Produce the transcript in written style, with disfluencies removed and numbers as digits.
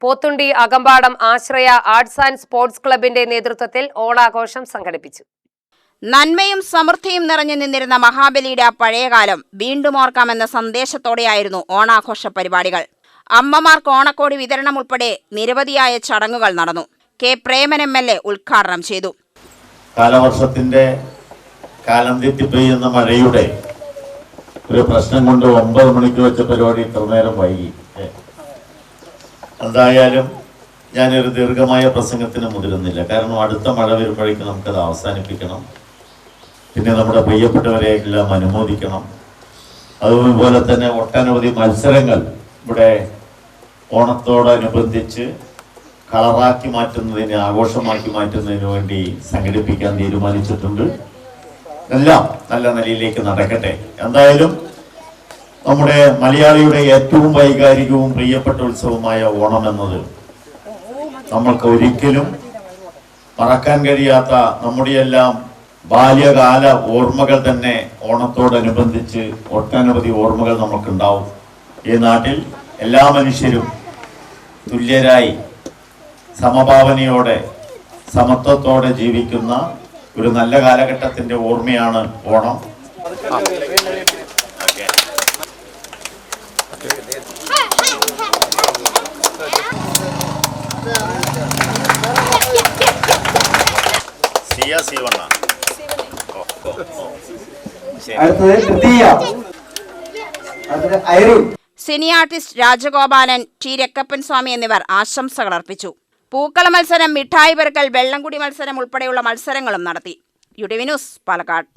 Pothundi Akampadam Ashraya arts and sports ക്ലബിന്റെ നേതൃത്വത്തിൽ ഓണാഘോഷം സംഘടിപ്പിച്ചു. നന്മയും സമൃദ്ധിയും നിറഞ്ഞു നിന്നിരുന്ന മഹാബലിയുടെ പഴയകാലം വീണ്ടും ഓർക്കാമെന്ന സന്ദേശത്തോടെയായിരുന്നു ഓണാഘോഷ പരിപാടികൾ. അമ്മമാർക്ക് ഓണക്കോടി വിതരണം ഉൾപ്പെടെ നിരവധിയായ ചടങ്ങുകൾ നടന്നു. കെ പ്രേമൻ MLA ഉദ്ഘാടനം ചെയ്തു. കാലവർഷത്തിന്റെ കാലം തെറ്റി പെയ്യുന്ന മഴയുടെ ഒരു പ്രശ്നം കൊണ്ട് 9 മണിക്ക് വെച്ച പരിപാടി ഇത്ര നേരം വൈകി. എന്തായാലും ഞാനൊരു ദീർഘമായ പ്രസംഗത്തിന് മുതിരുന്നില്ല. കാരണം അടുത്ത മഴ വരുമ്പോഴേക്കും നമുക്കത് അവസാനിപ്പിക്കണം. പിന്നെ നമ്മുടെ പ്രിയപ്പെട്ടവരെ എല്ലാം അനുമോദിക്കണം. അതുപോലെ തന്നെ ഒട്ടനവധി മത്സരങ്ങൾ ഇവിടെ ഓണത്തോടനുബന്ധിച്ച് കളറാക്കി മാറ്റുന്നതിന്, ആഘോഷമാക്കി മാറ്റുന്നതിന് വേണ്ടി സംഘടിപ്പിക്കാൻ തീരുമാനിച്ചിട്ടുണ്ട്. എല്ലാം നല്ല നിലയിലേക്ക് നടക്കട്ടെ. എന്തായാലും നമ്മുടെ മലയാളിയുടെ ഏറ്റവും വൈകാരികവും പ്രിയപ്പെട്ട ഉത്സവമായ ഓണം എന്നത് നമ്മൾക്ക് ഒരിക്കലും മറക്കാൻ കഴിയാത്ത നമ്മുടെയെല്ലാം ബാല്യകാല ഓർമ്മകൾ തന്നെ ഓണത്തോടനുബന്ധിച്ച് ഒട്ടനവധി ഓർമ്മകൾ നമുക്കുണ്ടാവും. ഈ നാട്ടിൽ എല്ലാ മനുഷ്യരും തുല്യരായി സമഭാവനയോടെ സമത്വത്തോടെ ജീവിക്കുന്ന ഒരു നല്ല കാലഘട്ടത്തിന്റെ ഓർമ്മയാണ് Onam. Cine artist Rajagopalan, T Rakkappan Swami എന്നിവർ ആശംസകൾ അർപ്പിച്ചു. പൂക്കള മത്സരം, മിഠായി പെറുക്കൽ, വെള്ളംകുടി മത്സരം ഉൾപ്പെടെയുള്ള മത്സരങ്ങളും നടത്തി. UTV news, Palakkad.